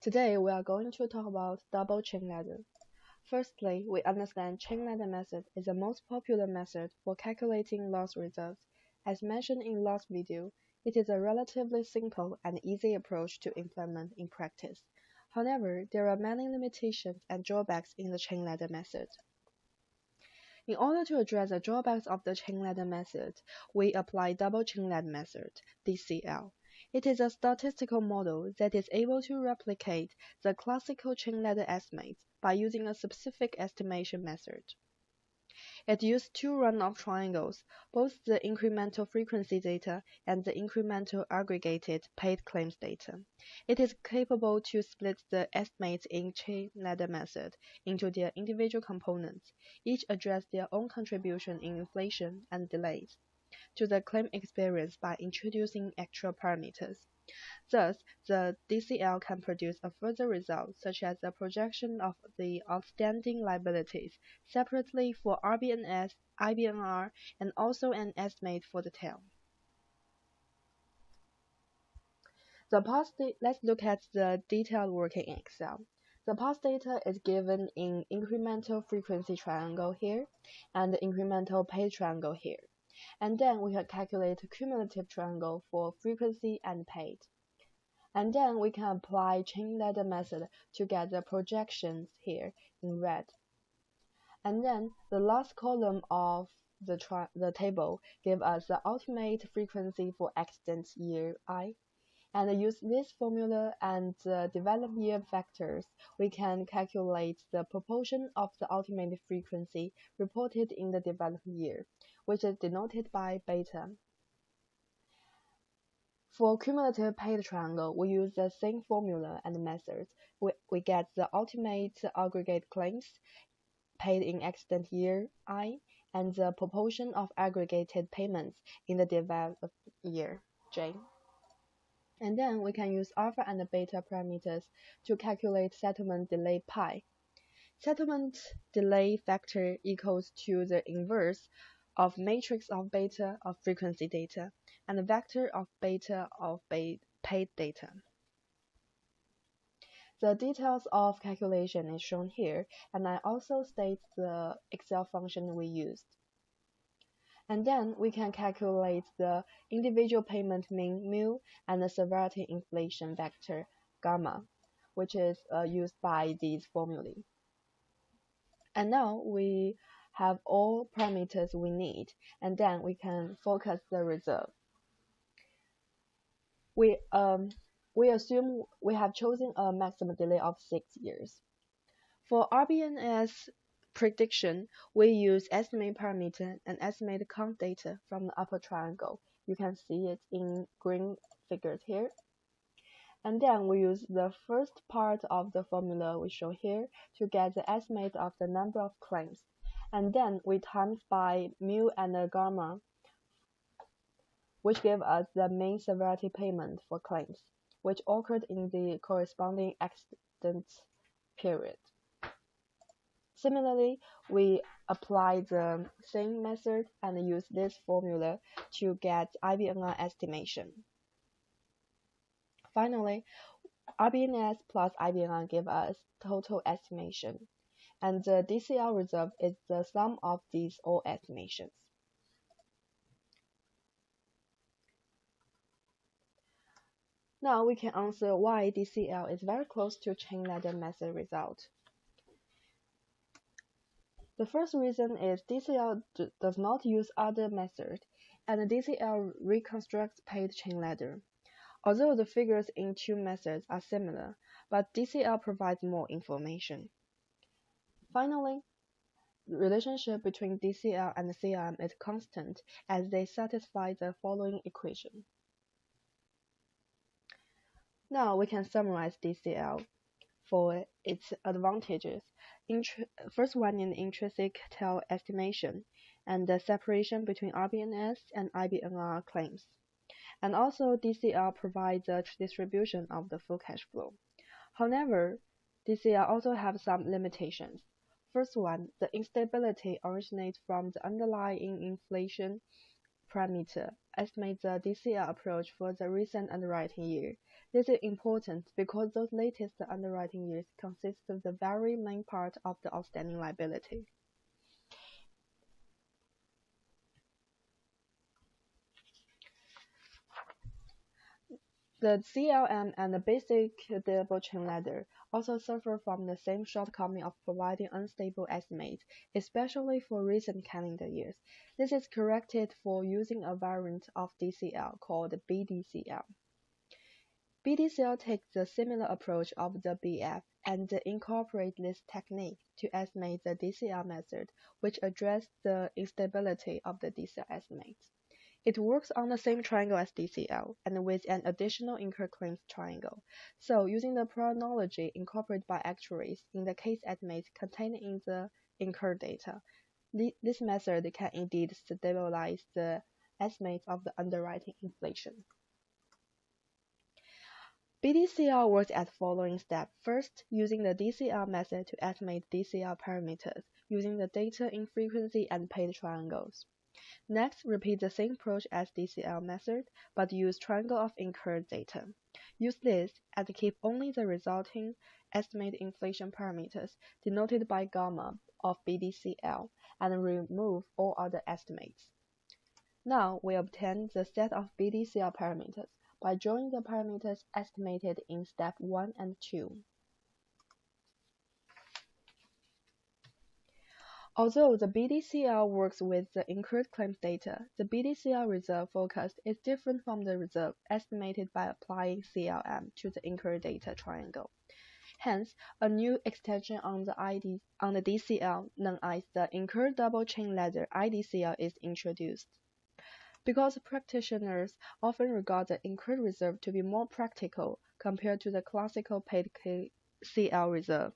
Today we are going to talk about double chain ladder. Firstly, we understand chain ladder method is the most popular method for calculating loss reserves. As mentioned in last video, it is a relatively simple and easy approach to implement in practice. However, there are many limitations and drawbacks in the chain ladder method. In order to address the drawbacks of the chain ladder method, we apply double chain ladder method, DCL. It is a statistical model that is able to replicate the classical chain ladder estimates by using a specific estimation method. It uses two runoff triangles, both the incremental frequency data and the incremental aggregated paid claims data. It is capable to split the estimates in chain ladder method into their individual components, each address their own contribution in inflation and delays to the claim experience by introducing actual parameters. Thus, the DCL can produce a further result, such as the projection of the outstanding liabilities separately for RBNS, IBNR, and also an estimate for the tail. Let's look at the detailed working in Excel. The past data is given in incremental frequency triangle here and the incremental paid triangle here. And then we can calculate cumulative triangle for frequency and paid. And then we can apply chain ladder method to get the projections here in red. And then the last column of the table gives us the ultimate frequency for accident year I. And use this formula and the developed year factors, we can calculate the proportion of the ultimate frequency reported in the developed year, which is denoted by beta. For cumulative paid triangle, we use the same formula and methods. We get the ultimate aggregate claims paid in accident year I and the proportion of aggregated payments in the developed year J. And then we can use alpha and beta parameters to calculate settlement delay pi. Settlement delay factor equals to the inverse of matrix of beta of frequency data and the vector of beta of paid data. The details of calculation is shown here, and I also state the Excel function we used. And then we can calculate the individual payment mean mu and the severity inflation vector gamma, which is used by these formulae. And now we have all parameters we need, and then we can focus the reserve. We assume we have chosen a maximum delay of 6 years. For RBNS prediction, we use estimate parameter and estimate count data from the upper triangle. You can see it in green figures here. And then we use the first part of the formula we show here to get the estimate of the number of claims. And then we times by mu and the gamma, which give us the mean severity payment for claims, which occurred in the corresponding accident period. Similarly, we apply the same method and use this formula to get IBNR estimation. Finally, RBNS plus IBNR give us total estimation, and the DCL reserve is the sum of these all estimations. Now we can answer why DCL is very close to chain ladder method result. The first reason is DCL does not use other methods, and DCL reconstructs paid chain ladder. Although the figures in two methods are similar, but DCL provides more information. Finally, the relationship between DCL and CRM is constant as they satisfy the following equation. Now we can summarize DCL for its advantages. First one is intrinsic tail estimation and the separation between RBNS and IBNR claims. And also DCL provides a distribution of the full cash flow. However, DCL also have some limitations. First one, the instability originates from the underlying inflation parameter estimate the DCL approach for the recent underwriting year. This is important because those latest underwriting years consist of the very main part of the outstanding liability. The CLM and the basic double chain ladder also suffer from the same shortcoming of providing unstable estimates, especially for recent calendar years. This is corrected for using a variant of DCL called BDCL. BDCL takes a similar approach of the BF and incorporates this technique to estimate the DCL method, which addresses the instability of the DCL estimates. It works on the same triangle as DCL and with an additional incurred claims triangle. So, using the chronology incorporated by actuaries in the case estimates contained in the incurred data, this method can indeed stabilize the estimates of the underwriting inflation. BDCL works as following steps. First, using the DCL method to estimate DCL parameters using the data in frequency and paid triangles. Next, repeat the same approach as DCL method, but use triangle of incurred data. Use this and keep only the resulting estimated inflation parameters denoted by gamma of BDCL and remove all other estimates. Now we obtain the set of BDCL parameters by drawing the parameters estimated in step 1 and 2. Although the BDCL works with the incurred claims data, the BDCL reserve forecast is different from the reserve estimated by applying CLM to the incurred data triangle. Hence, a new extension on the DCL, known as the incurred double chain ladder IDCL, is introduced. Because practitioners often regard the incurred reserve to be more practical compared to the classical paid CL reserve.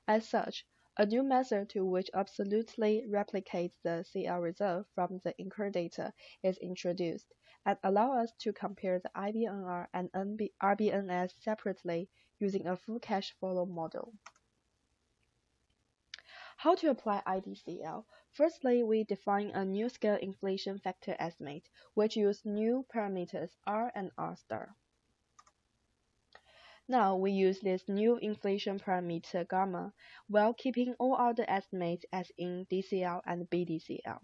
As such, a new method to which absolutely replicates the CL reserve from the incurred data is introduced and allows us to compare the IBNR and RBNS separately using a full cash flow model. How to apply IDCL? Firstly, we define a new scale inflation factor estimate, which uses new parameters R and R star. Now we use this new inflation parameter gamma while keeping all other estimates as in DCL and BDCL.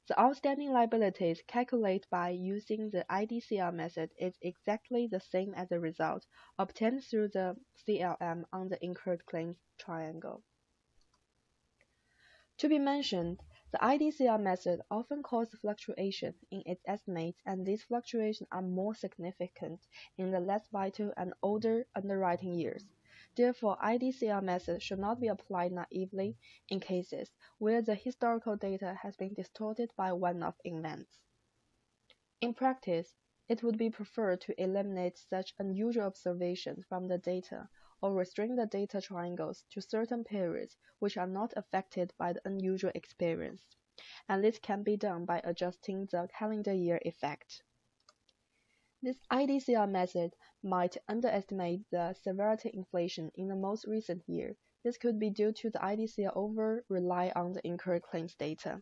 The outstanding liabilities calculated by using the IDCL method is exactly the same as the result obtained through the CLM on the incurred claims triangle. To be mentioned, the IDCL method often causes fluctuation in its estimates, and these fluctuations are more significant in the less vital and older underwriting years. Therefore, IDCL method should not be applied naively in cases where the historical data has been distorted by one-off events. In practice, it would be preferred to eliminate such unusual observations from the data or restrict the data triangles to certain periods which are not affected by the unusual experience, and this can be done by adjusting the calendar year effect. This IDCL method might underestimate the severity inflation in the most recent year. This could be due to the IDCL over-rely on the incurred claims data.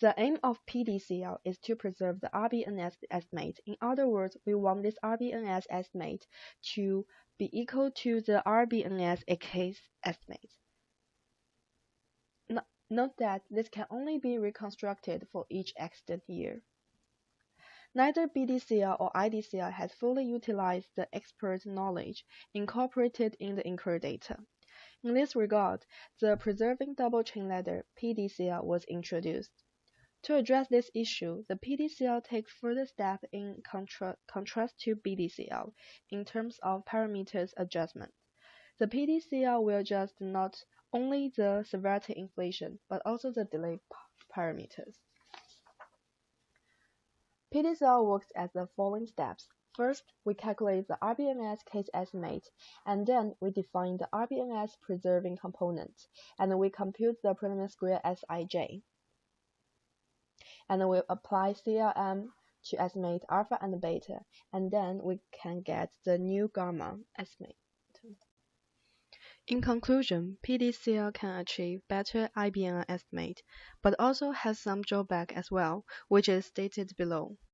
The aim of PDCL is to preserve the RBNS estimate. In other words, we want this RBNS estimate to be equal to the RBNS case estimate. Note that this can only be reconstructed for each accident year. Neither BDCL or IDCL has fully utilized the expert knowledge incorporated in the incurred data. In this regard, the preserving double chain ladder PDCL was introduced. To address this issue, the PDCL takes further steps in contrast to BDCL in terms of parameters adjustment. The PDCL will adjust not only the severity inflation, but also the delay parameters. PDCL works as the following steps. First, we calculate the RBNS case estimate, and then we define the RBNS preserving component, and we compute the preliminary square Sij. And we apply CLM to estimate alpha and beta, and then we can get the new gamma estimate. In conclusion, PDCL can achieve better IBNR estimate, but also has some drawback as well, which is stated below.